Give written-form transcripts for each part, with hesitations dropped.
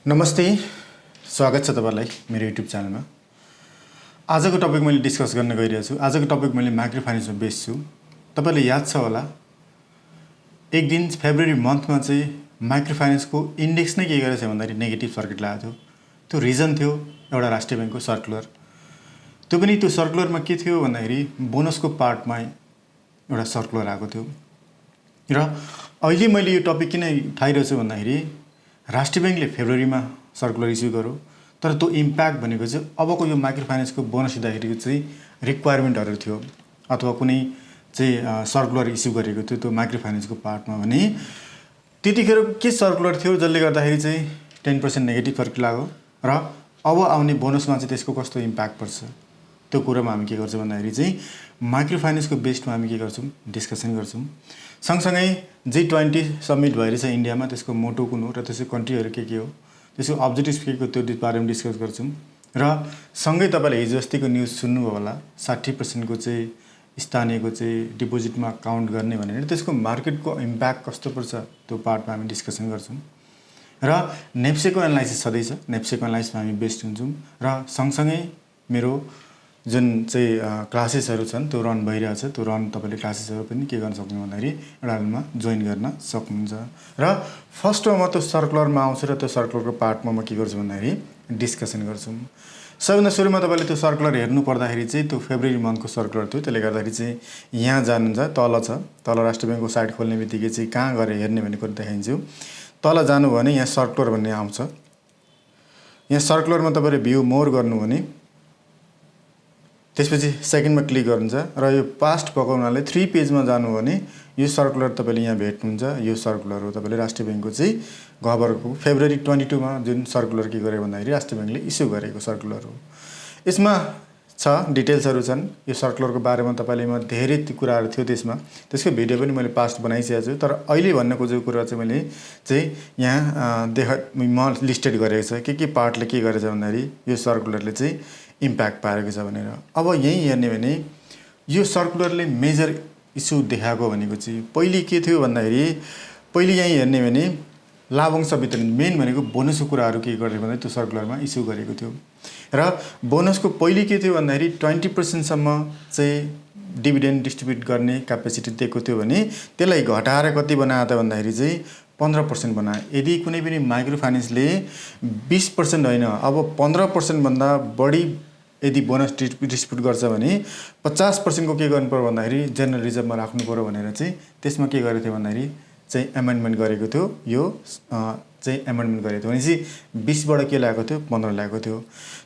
नमस्ते, स्वागत छ तपाईलाई मेरो युट्युब च्यानलमा। आजको टपिक मैले डिस्कस गर्न गइरहेको छु। आजको टपिक मैले माइक्रो फाइनेन्समा बेस छु। तपाईलाई याद छ होला, एक दिन फेब्रुअरी मन्थमा चाहिँ माइक्रो फाइनेन्सको इन्डेक्स नै के गरेछ भन्दाखेरि नेगेटिभ सर्किट लागेको थियो। त्यो रिजन थियो एउटा राष्ट्रिय ब्याङ्कको सर्कुलर। त्यो पनि त्यो सर्कुलरमा के थियो भन्दाखेरि बोनसको पार्टमा एउटा सर्कुलर आएको थियो। र अहिले मैले यो टपिक किन उठाइरहेको छु भन्दाखेरि राष्ट्रिय ब्याङ्कले फेब्रुअरीमा सर्कुलर इस्यु गर्यो, तर त्यो इम्प्याक्ट भनेको चाहिँ अबको यो माइक्रो फाइनेन्सको बोनस दिँदाखेरिको चाहिँ रिक्वायरमेन्टहरू थियो अथवा कुनै चाहिँ सर्कुलर इस्यु गरेको थियो त्यो माइक्रो फाइनेन्सको पार्टमा। भने त्यतिखेर के सर्कुलर थियो जसले गर्दाखेरि चाहिँ 10% नेगेटिभ सर्किट लाग्यो र अब आउने बोनसमा चाहिँ त्यसको कस्तो इम्प्याक्ट पर्छ त्यो कुरामा हामी के गर्छौँ भन्दाखेरि चाहिँ माइक्रो फाइनेन्सको बेसमा हामी के गर्छौँ डिस्कसन गर्छौँ। सँगसँगै G20 समिट भइरहेछ इन्डियामा, त्यसको मोटो कुन हो र त्यसको कन्ट्रीहरू के हो, त्यसको अब्जेक्टिभ्स के हो, त्यो बारेमा डिस्कस गर्छौँ। र सँगै तपाईँले हिजो अस्तिको न्युज सुन्नुभयो होला, 60% को चाहिँ स्थानीयको चाहिँ डिपोजिटमा काउन्ट गर्ने भनेर त्यसको मार्केटको इम्प्याक्ट कस्तो पर्छ त्यो पार्टमा हामी डिस्कसन गर्छौँ। र नेप्सेको एनालाइसिस छँदैछ, नेप्सेको एनालाइसिसमा हामी बेस्ड हुन्छौँ। र सँगसँगै मेरो जुन चाहिँ क्लासेसहरू छन् त्यो रन भइरहेछ, त्यो रन तपाईँले क्लासेसहरू पनि के गर्न सक्नु भन्दाखेरि एउटामा जोइन गर्न सक्नुहुन्छ। र फर्स्टमा म त्यो सर्कुलरमा आउँछु र त्यो सर्कुलरको पार्टमा म के गर्छु भन्दाखेरि डिस्कसन गर्छौँ। सबभन्दा सुरुमा तपाईँले त्यो सर्कुलर हेर्नु पर्दाखेरि चाहिँ त्यो फेब्रुअरी मन्थको सर्कुलर थियो। त्यसले गर्दाखेरि चाहिँ यहाँ जानुहुन्छ, तल छ, तल राष्ट्रिय ब्याङ्कको साइट खोल्ने बित्तिकै चाहिँ कहाँ गएर हेर्ने भन्ने कुरा देखाइन्छु। तल जानुभयो भने यहाँ सर्कुलर भन्ने आउँछ। यहाँ सर्कुलरमा तपाईँले भ्यू मोर गर्नु भने त्यसपछि सेकेन्डमा क्लिक गर्नुहुन्छ र यो पास्ट भएको हुनाले 3 पेजमा जानु भने यो सर्कुलर तपाईँले यहाँ भेट्नुहुन्छ। यो सर्कुलर हो तपाईँले राष्ट्रिय ब्याङ्कको चाहिँ गभर्नको फेब्रुअरी 22 मा जुन सर्कुलर के गर्यो भन्दाखेरि राष्ट्रिय ब्याङ्कले इस्यु गरेको सर्कुलर हो। यसमा छ डिटेल्सहरू छन्। यो सर्कुलरको बारेमा तपाईँले म धेरै कुराहरू थियो त्यसमा, त्यसको भिडियो पनि मैले पास्ट बनाइसकेको छु। तर अहिले भन्न खोजेको कुरा चाहिँ मैले चाहिँ यहाँ म लिस्टेड गरेको छ के पार्टले के गरेछ भन्दाखेरि यो सर्कुलरले चाहिँ इम्प्याक्ट पारेको छ भनेर। अब यहीँ हेर्ने भने यो सर्कुलरले मेजर इस्यु देखाएको भनेको चाहिँ पहिले के थियो भन्दाखेरि पहिले यहीँ हेर्ने भने लाभांश वितरण मेन भनेको बोनसको कुराहरू के गरेको भन्दा त्यो सर्कुलरमा इस्यु गरेको थियो। र बोनसको पहिले के थियो भन्दाखेरि 20% सम्म चाहिँ डिभिडेन्ड डिस्ट्रिब्युट गर्ने क्यापेसिटी दिएको थियो भने त्यसलाई घटाएर कति बनायो त भन्दाखेरि चाहिँ 15% बनायो। यदि कुनै पनि माइक्रो फाइनेन्सले 20% होइन अब 15% भन्दा बढी यदि बोनस डिस्ट्रिब्युट गर्छ भने 50% को के गर्नु पर्यो भन्दाखेरि जेनरल रिजर्भमा राख्नु पर्यो भनेर चाहिँ त्यसमा के गरेको थियो भन्दाखेरि चाहिँ एमेन्डमेन्ट गरेको थियो। यो चाहिँ एमेन्डमेन्ट गरेको थियो भनेपछि 20 बाट के ल्याएको थियो 15 ल्याएको थियो।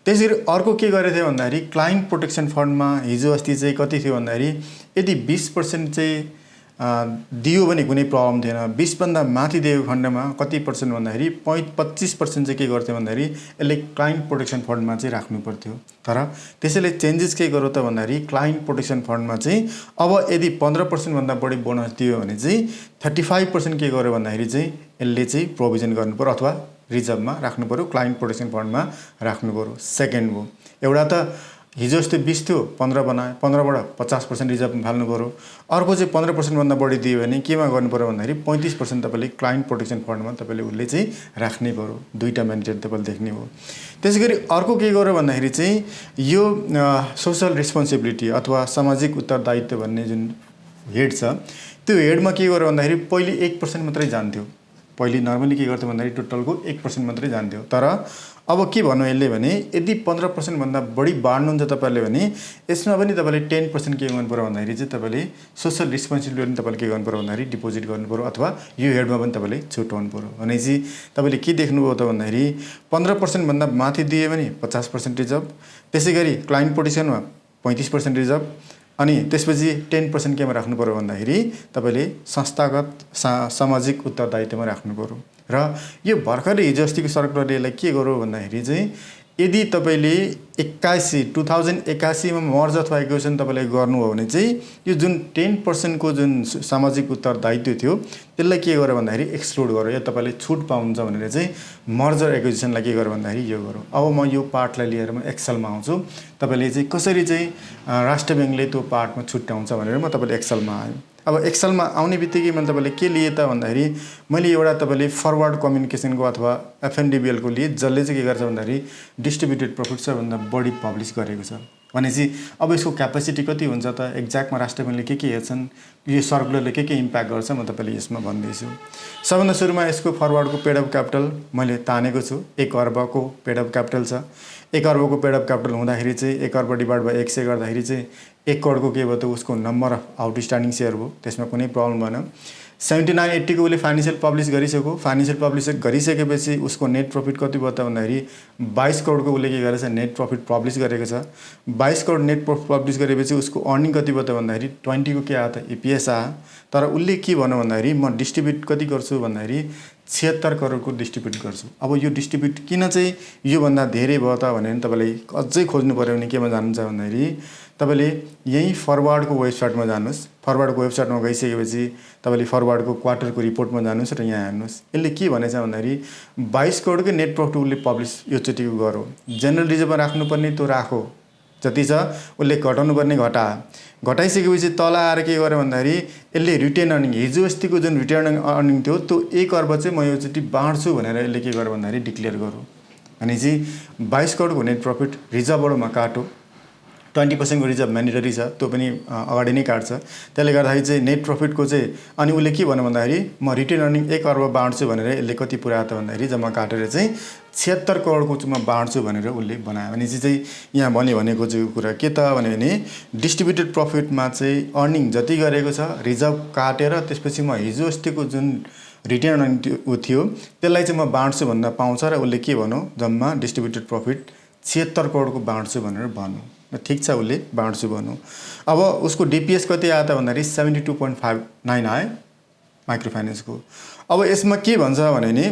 त्यसरी अर्को के गरेको थियो भन्दाखेरि क्लाइन्ट प्रोटेक्सन फन्डमा हिजो अस्ति चाहिँ कति थियो भन्दाखेरि यदि 20% चाहिँ दियो भने कुनै प्रब्लम थिएन। 20 भन्दा माथि दिएको खण्डमा कति पर्सेन्ट भन्दाखेरि 25% चाहिँ के गर्थ्यो भन्दाखेरि यसले क्लाइन्ट प्रोटेक्सन फन्डमा चाहिँ राख्नु पर्थ्यो। तर त्यसैले चेन्जेस के गर्यो त भन्दाखेरि क्लाइन्ट प्रोटेक्सन फन्डमा चाहिँ अब यदि 15% भन्दा बढी बोनस दियो भने चाहिँ 35% के गर्यो भन्दाखेरि चाहिँ यसले चाहिँ प्रोभिजन गर्नु पर्यो अथवा रिजर्भमा राख्नु पर्यो, क्लाइन्ट प्रोटेक्सन फन्डमा राख्नु पर्यो। सेकेन्ड हो एउटा त हिजो अस्ति 20 थियो 15 बनायो, 15 बाट 50% रिजर्भ फाल्नु पर्यो। अर्को चाहिँ 15% भन्दा बढी दियो भने केमा गर्नु पर्यो भन्दाखेरि 35% तपाईँले क्लाइन्ट प्रोटेक्सन फन्डमा तपाईँले उसले चाहिँ राख्नै पर्यो। दुईटा म्यान्डेट तपाईँले देख्ने हो। त्यसैगरी अर्को के गर्यो भन्दाखेरि चाहिँ यो सोशल रेस्पोन्सिबिलिटी अथवा सामाजिक उत्तरदायित्व भन्ने जुन हेड छ त्यो हेडमा के गर्यो भन्दाखेरि पहिले 1% मात्रै जान्थ्यो। पहिले नर्मली के गर्थ्यो भन्दाखेरि टोटलको 1% मात्रै जान्थ्यो। तर अब के भन्नु यसले भने यदि 15% भन्दा बढी बाड्नुहुन्छ तपाईँले भने यसमा पनि तपाईँले 10% के गर्नु पर्यो भन्दाखेरि चाहिँ तपाईँले सोशल रेस्पोन्सिबिलिटी तपाईँले के गर्नु पर्यो भन्दाखेरि डिपोजिट गर्नु पर्यो अथवा यो हेडमा पनि तपाईँले छुट्याउनु पर्यो। भनेपछि तपाईँले के देख्नुभयो त भन्दाखेरि 15% भन्दा माथि दियो भने 50% रिजर्भ, त्यसै गरी क्लाइन्ट प्रोटेक्सनमा 35% रिजर्भ, अनि त्यसपछि 10% केमा राख्नु पर्यो भन्दाखेरि तपाईँले संस्थागत सामाजिक उत्तरदायित्वमा राख्नु पर्यो। र यो भर्खरै हिजो अस्तिको सर्कुलरले यसलाई के गर्यो भन्दाखेरि चाहिँ यदि तपाईँले 2081 मा मर्ज अथवा एक्विजिसन तपाईँले गर्नुभयो भने चाहिँ यो जुन 10% को जुन सामाजिक उत्तरदायित्व थियो त्यसलाई के गर्यो भन्दाखेरि एक्सक्लुड गर्यो या तपाईँले छुट पाउनुहुन्छ भनेर चाहिँ मर्जर एक्विजिसनलाई के गर्यो भन्दाखेरि यो गर्यो। अब म यो पार्टलाई लिएर म एक्सेलमा आउँछु। तपाईँले चाहिँ कसरी चाहिँ राष्ट्रिय ब्याङ्कले त्यो पार्टमा छुट्याउँछ भनेर म तपाईँले एक्सेलमा आयो। अब एक्सेलमा आउने बित्तिकै मैले तपाईँले के लिए त भन्दाखेरि मैले एउटा तपाईँले फरवर्ड कम्युनिकेसनको अथवा एफएनडिबिएलको लिए जसले चाहिँ के गर्छ भन्दाखेरि डिस्ट्रिब्युटेड प्रफिट सबभन्दा बढी पब्लिस गरेको छ भनेपछि अब यसको क्यापेसिटी कति हुन्छ त एक्ज्याक्टमा राष्ट्र ब्याङ्कले के हेर्छन् यो सर्कुलरले के इम्प्याक्ट गर्छ म तपाईँले यसमा भन्दैछु। सबभन्दा सुरुमा यसको फरवर्डको पेड अफ क्यापिटल मैले तानेको छु 1 अर्बको पेड अफ क्यापिटल छ। 1 अर्बको पेड अफ क्यापिटल हुँदाखेरि चाहिँ 1 अर्ब डिभाइड बाई 100 गर्दाखेरि चाहिँ 1 करोडको के भयो त उसको नम्बर अफ आउटस्ट्यान्डिङ सेयर भयो, त्यसमा कुनै प्रब्लम भएन। 7980 को उसले फाइनेन्सियल पब्लिस गरिसक्यो। फाइनेन्सियल पब्लिस गरिसकेपछि उसको नेट प्रफिट कति भयो त भन्दाखेरि 22 करोडको उसले के गरेछ नेट प्रफिट पब्लिस गरेको छ। 22 करोड नेट प्रफिट पब्लिस गरेपछि उसको अर्निङ कति भयो त भन्दाखेरि 20 को के आयो त इपिएस आयो। तर उसले के भन्यो भन्दाखेरि म डिस्ट्रिब्युट कति गर्छु भन्दाखेरि 76 करोडको डिस्ट्रिब्युट गर्छु। अब यो डिस्ट्रिब्युट किन चाहिँ योभन्दा धेरै भयो त भने तपाईँले अझै खोज्नु पऱ्यो भने केमा जानुहुन्छ भन्दाखेरि तपाईँले यही फरवर्डको वेबसाइटमा जानुहोस्। फरवर्डको वेबसाइटमा गइसकेपछि तपाईँले फरवर्डको क्वार्टरको रिपोर्टमा जानुहोस् र यहाँ हेर्नुहोस् यसले के भनेछ भन्दाखेरि 22 करोडकै नेट प्रफिट उसले पब्लिस योचोटिको गर्यो। जेनरल रिजर्भमा राख्नुपर्ने त्यो राखो, जति छ उसले घटाउनु पर्ने घटाइसकेपछि तल आएर के गर्यो भन्दाखेरि यसले रिटेन अर्निङ हिजो अस्तिको जुन रिटेन अर्निङ थियो त्यो 1 अर्ब चाहिँ म योचोटि बाँड्छु भनेर यसले के गर्यो भन्दाखेरि डिक्लेयर गर्यो। भनेपछि 22 करोडको नेट प्रफिट रिजर्भबाट म काटो, 20% को रिजर्भ म्यान्डेटरी छ त्यो पनि अगाडि नै काट्छ। त्यसले गर्दाखेरि चाहिँ नेट प्रफिटको चाहिँ अनि उसले के भन्यो भन्दाखेरि म रिटेन अर्निङ 1 अर्ब बाँड्छु भनेर यसले कति पुऱ्यायो त भन्दाखेरि जम्मा काटेर चाहिँ 76 करोडको चाहिँ म बाँड्छु भनेर उसले बनायो। भनेपछि चाहिँ यहाँ भनेको चाहिँ कुरा के त भने डिस्ट्रिब्युटेड प्रफिटमा चाहिँ अर्निङ जति गरेको छ रिजर्भ काटेर त्यसपछि म हिजो अस्तिको जुन रिटेन अर्निङ थियो त्यसलाई चाहिँ म बाँड्छु भन्न पाउँछ र उसले के भन्यो जम्मा डिस्ट्रिब्युटेड प्रफिट 76 करोडको बाँड्छु भनेर भन्यो। ठिक छ उसले बाँड्छु भन्नु। अब उसको डिपिएस कति आयो त भन्दाखेरि 72.59 आयो माइक्रो फाइनेन्सको। अब यसमा के भन्छ भने नि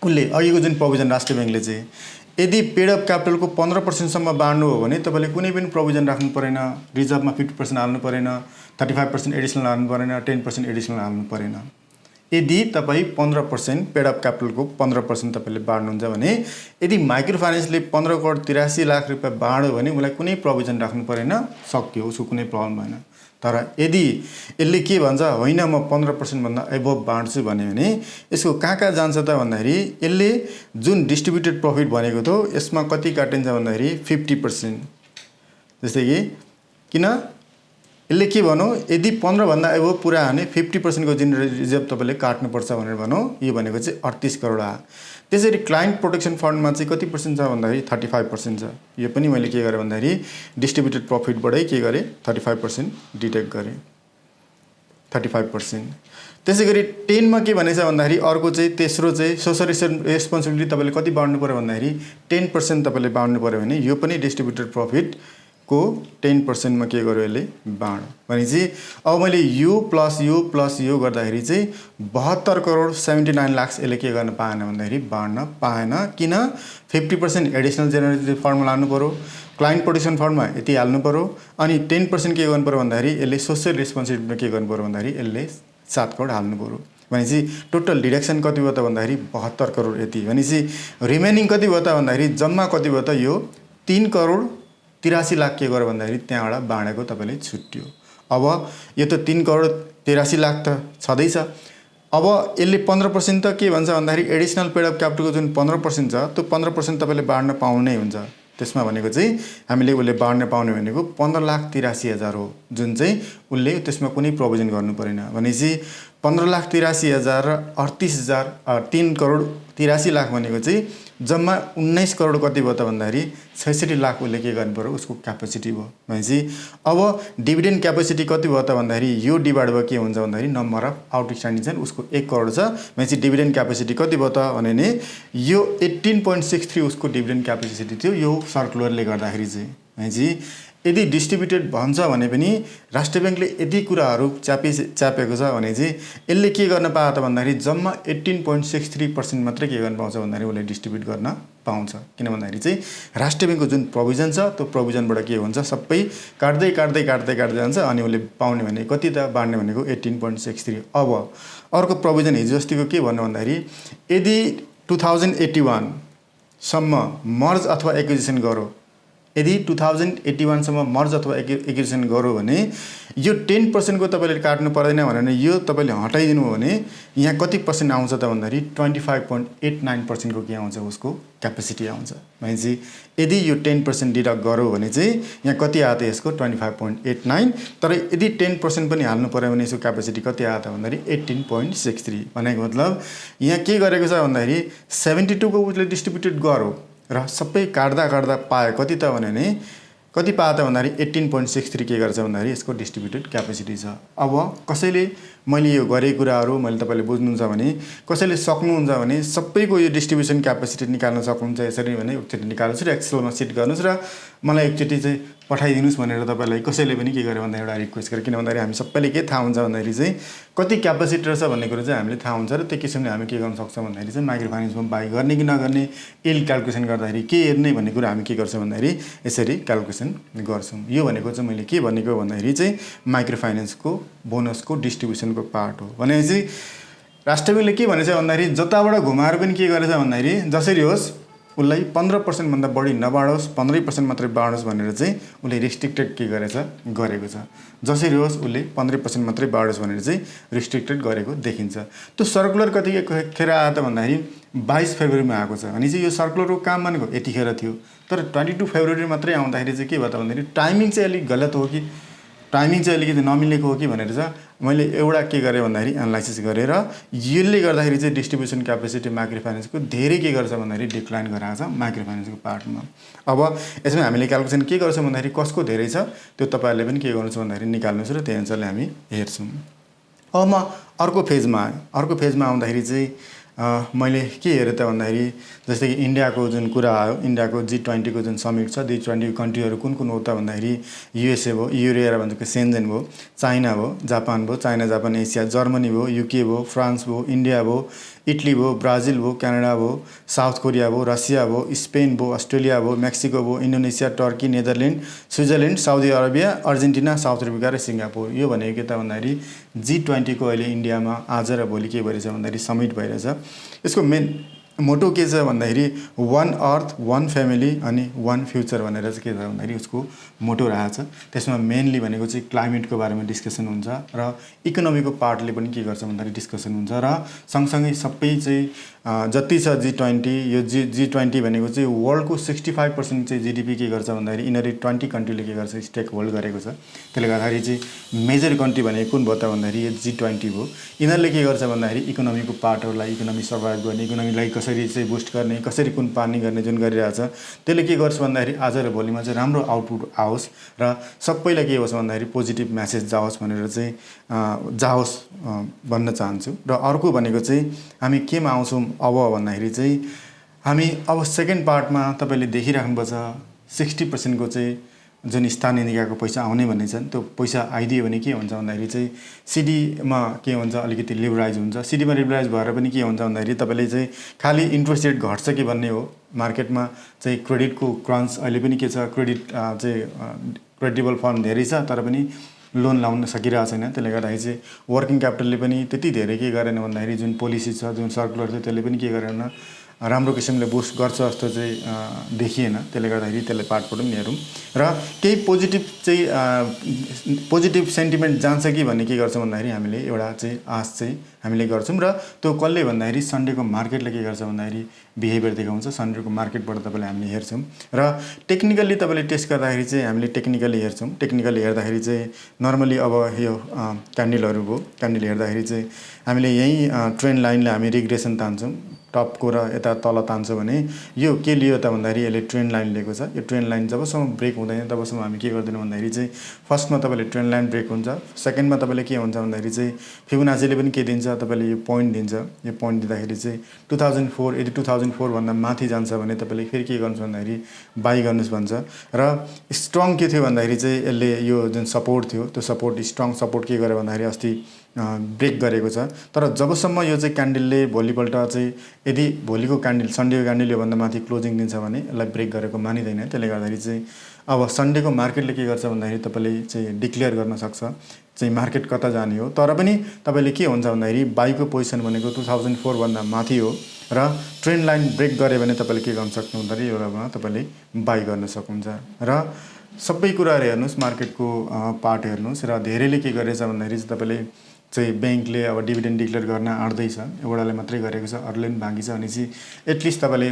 उसले अघिको जुन प्रोभिजन राष्ट्र ब्याङ्कले चाहिँ यदि पेड अफ क्यापिटलको 15% सम्म बाँड्नु हो भने तपाईँले कुनै पनि प्रोभिजन राख्नु परेन, रिजर्भमा 50% हाल्नु परेन, 35% एडिसनल हाल्नु परेन, 10% एडिसनल हाल्नु परेन। यदि तपाईँ 15% पेड अफ क्यापिटलको 15% तपाईँले बाँड्नुहुन्छ भने यदि माइक्रो फाइनेन्सले 15 करोड 83 लाख रुपियाँ बाँड्यो भने उसलाई कुनै प्रोभिजन राख्नु परेन, सक्यो, उसको कुनै प्रब्लम भएन। तर यदि यसले के भन्छ होइन म 15% भन्दा एबोभ बाँड्छु भन्यो भने यसको कहाँ जान्छ त भन्दाखेरि यसले जुन डिस्ट्रिब्युटेड प्रफिट भनेको थियो यसमा कति काटिन्छ भन्दाखेरि 50%। जस्तै कि किन यसले के भन्यो यदि 15 भन्दा एबोभ पुरा भने 50% को जुन रिजर्भ तपाईँले काट्नुपर्छ भनेर भन्यो। यो भनेको चाहिँ 38 करोड आयो। त्यसरी क्लाइन्ट प्रोटेक्सन फन्डमा चाहिँ कति पर्सेन्ट छ भन्दाखेरि 35% छ। यो पनि मैले के गरेँ भन्दाखेरि डिस्ट्रिब्युटेड प्रफिटबाटै के गरेँ 35% डिटेक्ट गरेँ 35%। त्यसै गरी 10 मा के भनेछ भन्दाखेरि अर्को चाहिँ तेस्रो चाहिँ सोशल रेस्पोन्सिबिलिटी तपाईँले कति बाँड्नु पर्यो भन्दाखेरि 10% तपाईँले बाँड्नु पर्यो भने यो पनि डिस्ट्रिब्युटेड प्रफिट को 10% मा के गर्यो यसले बाँड। भनेपछि अब मैले यो प्लस यो गर्दाखेरि चाहिँ 72 करोड 79 लाख यसले के गर्न पाएन भन्दाखेरि बाँड्न पाएन। किन 50% एडिसनल जेनरेटिभ फन्डमा लानु पर्यो, क्लाइन्ट प्रोटेक्सन फन्डमा यति हाल्नु पर्यो, अनि 10% के गर्नु पर्यो भन्दाखेरि यसले सोशल रेस्पोन्सिबिलिटीमा के गर्नु पर्यो भन्दाखेरि यसले 7 करोड हाल्नु पर्यो। भनेपछि टोटल डिडक्सन कति भयो त भन्दाखेरि 72 करोड यति। भनेपछि रिमेनिङ कति भयो त भन्दाखेरि जम्मा कति भयो त यो 3 करोड 83 लाख के गर्यो भन्दाखेरि त्यहाँबाट बाँडेको तपाईँले छुट्यो। अब यो त 3 करोड 83 लाख त छँदैछ। अब यसले 15% त के भन्छ भन्दाखेरि एडिसनल पेड अफ क्यापिटलको जुन 15% छ त्यो 15% तपाईँले बाँड्न पाउनै हुन्छ। त्यसमा भनेको चाहिँ हामीले उसले बाँड्न पाउने भनेको 15,83,000 हो, जुन चाहिँ उसले त्यसमा कुनै प्रोभिजन गर्नु परेन। भनेपछि 15,83,000 र 38,000 3 करोड 83 लाख भनेको चाहिँ जम्मा 19 करोड कति भयो त भन्दाखेरि 66 लाख उसले के गर्नु पर्यो उसको क्यापेसिटी भयो। भनेपछि अब डिभिडेन्ड क्यापेसिटी कति भयो त भन्दाखेरि यो डिभाइड भयो के हुन्छ भन्दाखेरि नम्बर अफ आउटस्ट्यान्डिङ चाहिँ उसको 1 करोड छ। भनेपछि डिभिडेन्ड क्यापेसिटी कति भयो त भने यो 18.63 उसको डिभिडेन्ड क्यापेसिटी थियो यो सर्कुलरले गर्दाखेरि चाहिँ। भनेपछि यदि डिस्ट्रिब्युटेड भन्छ भने पनि राष्ट्र ब्याङ्कले यदि कुराहरू च्यापेको छ भने चाहिँ यसले के गर्न पायो त भन्दाखेरि जम्मा 18.63% मात्रै के गर्न पाउँछ भन्दाखेरि उसले डिस्ट्रिब्युट गर्न पाउँछ। किन भन्दाखेरि चाहिँ राष्ट्र ब्याङ्कको जुन प्रोभिजन छ त्यो प्रोभिजनबाट के हुन्छ सबै काट्दै जान्छ अनि उसले पाउने भने कति त बाँड्ने भनेको 18.63। अब अर्को प्रोभिजन हिजो अस्तिको के भन्नु भन्दाखेरि यदि 2081 सम्म मर्ज अथवा एक्विजिसन गरो यदि 2081 सम्म मर्ज अथवा एक्विजिसन गर्यो भने यो 10% को तपाईँले काट्नु पर्दैन भने यो तपाईँले हटाइदिनु हो भने यहाँ कति पर्सेन्ट आउँछ त भन्दाखेरि 25.89% को के आउँछ उसको क्यापेसिटी आउँछ। भनेपछि यदि यो 10% डिडक्ट गर्यो भने चाहिँ यहाँ कति आयो त यसको 25.89, तर यदि 10% पनि हाल्नु पर्यो भने यसको क्यापेसिटी कति आयो त भन्दाखेरि 18.63। भनेको मतलब यहाँ के गरेको छ भन्दाखेरि 72 को उसले डिस्ट्रिब्युटेड गर्यो र सबै काट्दा पायो कति त भने कति पायो त भन्दाखेरि 18.63 के गर्छ भन्दाखेरि यसको डिस्ट्रिब्युटेड क्यापेसिटी छ। अब कसैले मैले यो गरेको कुराहरू मैले तपाईँले बुझ्नुहुन्छ भने कसैले सक्नुहुन्छ भने सबैको यो डिस्ट्रिब्युसन क्यापेसिटी निकाल्न सक्नुहुन्छ। यसरी भने एकचोटि निकाल्नुहोस् र एक्सेलमा सिट गर्नुहोस् र मलाई एकचोटि चाहिँ पठाइदिनुहोस् भनेर तपाईँलाई कसैले पनि के गर्यो भन्दा एउटा रिक्वेस्ट गरेँ। किन भन्दाखेरि हामी सबैले के थाहा हुन्छ भन्दाखेरि चाहिँ कति क्यापेसिटी रहेछ भन्ने कुरो चाहिँ हामीले थाहा हुन्छ र त्यो किसिमले हामी के गर्न सक्छौँ भन्दाखेरि चाहिँ माइक्रो फाइनेन्समा बाई गर्ने कि नगर्ने यिल्ड क्याल्कुलेसन गर्दाखेरि के हेर्ने भन्ने कुरा हामी के गर्छौँ भन्दाखेरि यसरी क्याल्कुलेसन गर्छौँ। यो भनेको चाहिँ मैले के भनेको भन्दाखेरि चाहिँ माइक्रो फाइनेन्सको बोनसको डिस्ट्रिब्युसनको पार्ट हो। भनेपछि राष्ट्र ब्याङ्कले के भनेछ भन्दाखेरि जताबाट घुमाएर पनि के गरेछ भन्दाखेरि जसरी होस् उसलाई 15% भन्दा बढी नबाढोस्, 15% मात्रै बाढोस् भनेर चाहिँ उसले रिस्ट्रिक्टेड के गरेको छ। जसरी होस् उसले 15% मात्रै बाढोस् भनेर चाहिँ रिस्ट्रिक्टेड गरेको देखिन्छ। त्यो सर्कुलर कतिखेर आयो त भन्दाखेरि 22 फेब्रुअरीमा आएको छ। भने चाहिँ यो सर्कुलरको काम भनेको यतिखेर थियो, तर 22 फेब्रुअरी मात्रै आउँदाखेरि चाहिँ के भयो त भन्दाखेरि टाइमिङ चाहिँ अलिक गलत हो कि टाइमिङ चाहिँ अलिकति नमिलेको हो कि भनेर चाहिँ मैले एउटा के गरेँ भन्दाखेरि एनालाइसिस गरेर यसले गर्दाखेरि चाहिँ डिस्ट्रिब्युसन क्यापेसिटी माइक्रो फाइनेन्सको धेरै के गर्छ भन्दाखेरि डिक्लाइन गराएको छ माइक्रो फाइनेन्सको पार्टमा। अब यसमा हामीले क्याल्कुलेसन के गर्छौँ भन्दाखेरि कसको धेरै छ त्यो तपाईँहरूले पनि के गर्नुहुन्छ भन्दाखेरि निकाल्नुहोस् र त्यही अनुसारले हामी हेर्छौँ। अब म अर्को फेजमा आउँदाखेरि चाहिँ मैले के हेरेँ त भन्दाखेरि जस्तै कि इन्डियाको जुन कुरा आयो, इन्डियाको G20 को जुन समिट छ, G20 कन्ट्रीहरू कुन हो त भन्दाखेरि युएसए भयो, युरोपिया भनेको सेन्जेन भयो, चाइना भयो, जापान भयो, चाइना जापान एसिया, जर्मनी भयो, युके भयो, फ्रान्स भयो, इन्डिया भयो, इटली भयो, ब्राजिल भयो, क्यानाडा भयो, साउथ कोरिया भयो, रसिया भयो, स्पेन भयो, अस्ट्रेलिया भयो, मेक्सिको भयो, Indonesia, Turkey, Netherland, Switzerland, Saudi Arabia, Argentina, South Africa र सिङ्गापुर। यो भनेको के त भन्दाखेरि G20 को अहिले इन्डियामा आज र भोलि के भइरहेछ भन्दाखेरि समिट भइरहेछ। यसको मेन मोटो के छ भन्दाखेरि वन अर्थ, वन फ्यामिली अनि वन फ्युचर भनेर चाहिँ के छ भन्दाखेरि उसको मोटो रहेछ। त्यसमा मेनली भनेको चाहिँ क्लाइमेटको बारेमा डिस्कसन हुन्छ र इकोनोमीको पार्टले पनि के गर्छ भन्दाखेरि डिस्कसन हुन्छ र सँगसँगै सबै चाहिँ जति छ G20 यो G20 भनेको चाहिँ वर्ल्डको 65% चाहिँ जिडिपी के गर्छ भन्दाखेरि यिनीहरू 20 कन्ट्रीले के गर्छ स्टेक होल्ड गरेको छ। त्यसले गर्दाखेरि चाहिँ मेजर कन्ट्री भनेको कुन भयो त भन्दाखेरि यो G20 भयो। यिनीहरूले के गर्छ भन्दाखेरि इकोनोमीको पार्टहरूलाई इकोनोमी सर्भाइभ गर्ने, इकोनोमीलाई कसरी चाहिँ बुस्ट गर्ने, कसरी कुन पार्नी गर्ने जुन गरिरहेछ त्यसले के गर्छ भन्दाखेरि आज र भोलिमा चाहिँ राम्रो आउटपुट आओस् र सबैलाई के होस् भन्दाखेरि पोजिटिभ म्यासेज जाओस् भनेर चाहिँ जाओस् भन्न चाहन्छु। र अर्को भनेको चाहिँ हामी केमा आउँछौँ अब भन्दाखेरि चाहिँ हामी अब सेकेन्ड पार्टमा तपाईँले देखिराख्नुपर्छ 60% को चाहिँ जुन स्थानीय निकायको पैसा आउने भन्ने छन् त्यो पैसा आइदियो भने के हुन्छ भन्दाखेरि चाहिँ सिडीमा के हुन्छ अलिकति लिबरलाइज हुन्छ। सिडीमा लिबरलाइज भएर पनि के हुन्छ भन्दाखेरि तपाईँले चाहिँ खालि इन्ट्रेस्ट रेट घट्छ कि भन्ने हो। मार्केटमा चाहिँ क्रेडिटको क्रन्च अहिले पनि के छ, क्रेडिट चाहिँ क्रेडिटेबल फर्म धेरै छ तर पनि लोन लाउन सकिरहेको छैन। त्यसले गर्दाखेरि चाहिँ वर्किङ क्यापिटलले पनि त्यति धेरै के गरेन भन्दाखेरि जुन पोलिसी छ, जुन सर्कुलर छ त्यसले पनि के गरेन राम्रो किसिमले बुस्ट गर्छ जस्तो चाहिँ देखिएन। त्यसले गर्दाखेरि त्यसले पार्टबाट पनि हेरौँ र केही पोजिटिभ चाहिँ पोजिटिभ सेन्टिमेन्ट जान्छ कि भन्ने के गर्छौँ भन्दाखेरि हामीले एउटा चाहिँ आश चाहिँ हामीले गर्छौँ र त्यो कसले भन्दाखेरि सन्डेको मार्केटले के गर्छ भन्दाखेरि बिहेभियर देखाउँछ। सन्डेको मार्केटबाट तपाईँले हामीले हेर्छौँ र टेक्निकल्ली तपाईँले टेस्ट गर्दाखेरि चाहिँ हामीले टेक्निकल्ली हेर्छौँ। टेक्निकल्ली हेर्दाखेरि चाहिँ नर्मली अब यो क्यान्डलहरू भयो, क्यान्डल हेर्दाखेरि चाहिँ हामीले यहीँ ट्रेन्ड लाइनले हामी रिग्रेसन तान्छौँ, टपको र यता तल तान्छ भने यो के लियो त भन्दाखेरि यसले ट्रेन्ड लाइन लिएको छ। यो ट्रेन्ड लाइन जबसम्म ब्रेक हुँदैन तबसम्म हामी के गर्दैनौँ भन्दाखेरि चाहिँ फर्स्टमा तपाईँले ट्रेन्ड लाइन ब्रेक हुन्छ, सेकेन्डमा तपाईँले के हुन्छ भन्दाखेरि चाहिँ फिबोनाचीले पनि के दिन्छ तपाईँले यो पोइन्ट दिन्छ। यो पोइन्ट दिँदाखेरि चाहिँ 2004 यदि 2004 भन्दा माथि जान्छ भने तपाईँले फेरि के गर्नुहोस् भन्दाखेरि बाई गर्नुहोस् भन्छ। र स्ट्रङ के थियो भन्दाखेरि चाहिँ यसले यो जुन सपोर्ट थियो त्यो सपोर्ट स्ट्रङ सपोर्ट के गर्यो भन्दाखेरि अस्ति ब्रेक गरेको छ। तर जबसम्म यो चाहिँ क्यान्डलले भोलिपल्ट चाहिँ यदि भोलिको क्यान्डल सन्डेको क्यान्डल योभन्दा माथि क्लोजिङ दिन्छ भने यसलाई ब्रेक गरेको मानिँदैन। त्यसले गर्दाखेरि चाहिँ अब सन्डेको मार्केटले के गर्छ भन्दाखेरि तपाईँले चाहिँ डिक्लेयर गर्न सक्छ चाहिँ मार्केट कता जाने हो। तर पनि तपाईँले के हुन्छ भन्दाखेरि बाईको पोजिसन भनेको 2004 भन्दा माथि हो र ट्रेन्ड लाइन ब्रेक गऱ्यो भने तपाईँले के गर्न सक्नु भन्दाखेरि एउटामा तपाईँले बाई गर्न सक्नुहुन्छ। र सबै कुराहरू हेर्नुहोस्, मार्केटको पार्ट हेर्नुहोस् र धेरैले के गरेछ भन्दाखेरि चाहिँ तपाईँले चाहिँ ब्याङ्कले अब डिभिडेन्ड डिक्लेयर गर्न आँट्दैछ, एउटाले मात्रै गरेको छ, अरूले पनि बाँकी छ भने चाहिँ एटलिस्ट तपाईँले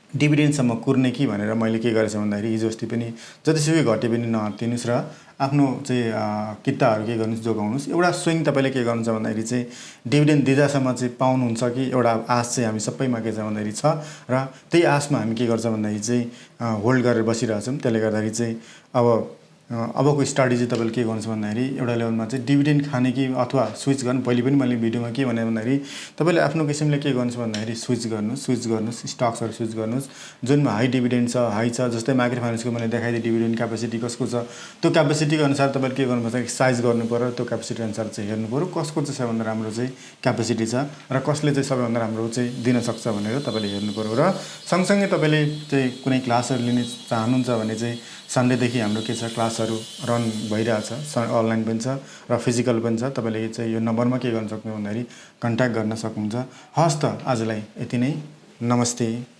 डिभिडेन्डसम्म कुर्ने कि भनेर मैले के गरेछ भन्दाखेरि हिजो अस्ति पनि जतिसुकै घटे पनि नहत्तिनुहोस् र आफ्नो चाहिँ किताहरू के गर्नुहोस्, जोगाउनुहोस्। एउटा स्विङ तपाईँले के गर्नुहुन्छ भन्दाखेरि चाहिँ डिभिडेन्ड दिँदासम्म चाहिँ पाउनुहुन्छ कि एउटा आश चाहिँ हामी सबैमा के छ भन्दाखेरि छ र त्यही आशमा हामी के गर्छ भन्दाखेरि चाहिँ होल्ड गरेर बसिरहेछौँ। त्यसले गर्दाखेरि चाहिँ अबको स्ट्राटेजी तपाईँले के गर्नुहोस् भन्दाखेरि एउटा लेभलमा चाहिँ डिभिडेन्ड खाने कि अथवा स्विच गर्नु। पहिले पनि मैले भिडियोमा के भने भन्दाखेरि तपाईँले आफ्नो किसिमले के गर्नुहोस् भन्दाखेरि स्विच गर्नुहोस्, स्टक्सहरू स्विच गर्नुहोस् जुनमा हाई डिभिडेन्ड छ, हाई छ। जस्तै माइक्रो फाइनेन्सको मैले देखाइदिएँ डिभिडेन्ड क्यापेसिटी कसको छ, त्यो क्यापेसिटीको अनुसार तपाईँले के गर्नुपर्छ, साइज गर्नु पऱ्यो, त्यो क्यापेसिटी अनुसार चाहिँ हेर्नु पऱ्यो कसको चाहिँ सबभन्दा राम्रो चाहिँ क्यापेसिटी छ र कसले चाहिँ सबैभन्दा राम्रो चाहिँ दिन सक्छ भनेर तपाईँले हेर्नु पऱ्यो। र सँगसँगै तपाईँले चाहिँ कुनै क्लासहरू लिन चाहनुहुन्छ भने चाहिँ सन्डेदेखि हाम्रो के छ क्लासहरू रन भइरहेछ, अनलाइन पनि छ र फिजिकल पनि छ। तपाईँले चाहिँ यो नम्बरमा के गर्न सक्नु भन्दाखेरि कन्ट्याक्ट गर्न सक्नुहुन्छ। हस् त आजलाई यति नै, नमस्ते।